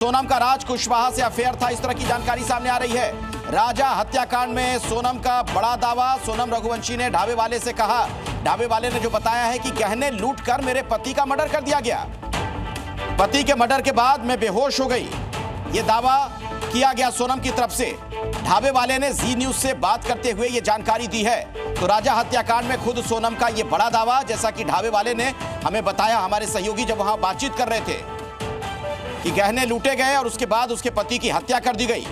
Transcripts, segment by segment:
सोनम का राज कुशवाहा से अफेयर था, इस तरह की जानकारी सामने आ रही है। राजा हत्याकांड में सोनम का बड़ा दावा। सोनम रघुवंशी ने ढाबे वाले से कहा, ढाबे वाले ने जो बताया है कि गहने लूट कर मेरे पति का मर्डर कर दिया गया। पति के मर्डर के बाद मैं बेहोश हो गई, ये दावा किया गया सोनम की तरफ से। ढाबे वाले ने जी न्यूज से बात करते हुए ये जानकारी दी है। तो राजा हत्याकांड में खुद सोनम का ये बड़ा दावा, जैसा कि ढाबे वाले ने हमें बताया, हमारे सहयोगी जब वहां बातचीत कर रहे थे कि गहने लूटे गए और उसके बाद उसके पति की हत्या कर दी गई।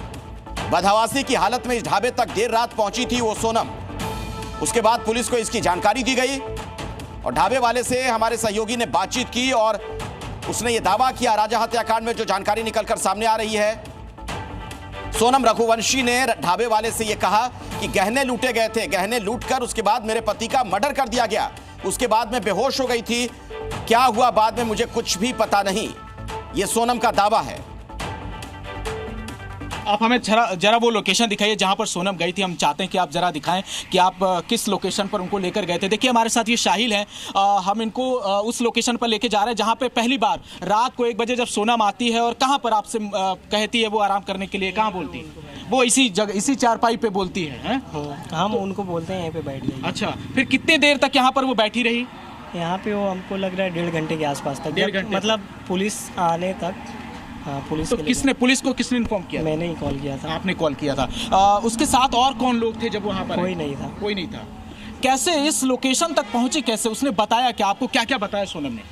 बदहवासी की हालत में इस ढाबे तक देर रात पहुंची थी वो सोनम। उसके बाद पुलिस को इसकी जानकारी दी गई और ढाबे वाले से हमारे सहयोगी ने बातचीत की और उसने ये दावा किया। राजा हत्याकांड में जो जानकारी निकलकर सामने आ रही है, सोनम रघुवंशी ने ढाबे वाले से ये कहा कि गहने लूटे गए थे, गहने लूटकर उसके बाद मेरे पति का मर्डर कर दिया गया। उसके बाद मैं बेहोश हो गई थी, क्या हुआ बाद में मुझे कुछ भी पता नहीं। ये सोनम का दावा है। आप हमें जरा वो लोकेशन दिखाइए जहां पर सोनम गई थी। हम चाहते हैं कि आप जरा दिखाएं कि आप किस लोकेशन पर उनको लेकर गए थे। देखिए हमारे साथ ये शाहिल हैं, हम इनको उस लोकेशन पर लेके जा रहे हैं जहां पे पहली बार रात को 1 बजे जब सोनम आती है और कहां पर आपसे कहती है वो आराम करने के लिए, कहां बोलती है वो? इसी जगह, इसी चारपाई पे बोलती है? हम उनको बोलते हैं यहीं पे बैठ जाइए। अच्छा, फिर कितनी देर तक यहाँ पर वो बैठी रही? यहाँ पे वो हमको लग रहा है 1.5 घंटे के आसपास तक, 1.5 घंटे मतलब पुलिस आने तक। हाँ, पुलिस तो पुलिस को किसने इन्फॉर्म किया? मैंने ही कॉल किया था। आपने कॉल किया था। उसके साथ और कौन लोग थे जब वहाँ पर? कोई नहीं था। कोई नहीं था। कैसे इस लोकेशन तक पहुंची, कैसे? उसने बताया क्या आपको? क्या क्या बताया सोनम ने?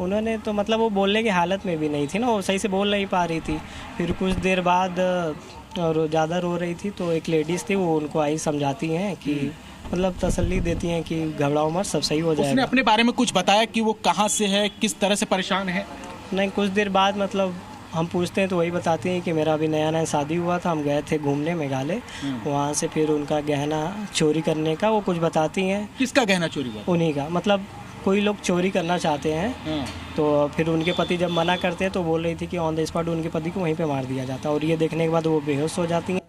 उन्होंने तो मतलब वो बोलने की हालत में भी नहीं थी ना, वो सही से बोल नहीं पा रही थी। फिर कुछ देर बाद और ज़्यादा रो रही थी तो एक लेडीज़ थी, वो उनको आई समझाती हैं कि मतलब तसल्ली देती हैं कि घबराओ मत, सब सही हो जाएगा। उसने अपने बारे में कुछ बताया कि वो कहाँ से है, किस तरह से परेशान है? नहीं, कुछ देर बाद मतलब हम पूछते हैं तो वही बताती हैं कि मेरा अभी नया नया शादी हुआ था, हम गए थे घूमने मेघालय, वहाँ से फिर उनका गहना चोरी करने का वो कुछ बताती हैं। किसका गहना चोरी हुआ? उन्हीं का, मतलब कोई लोग चोरी करना चाहते हैं। तो फिर उनके पति जब मना करते हैं तो बोल रही थी कि ऑन द स्पॉट उनके पति को वहीं पे मार दिया जाता है और ये देखने के बाद वो बेहोश हो जाती हैं।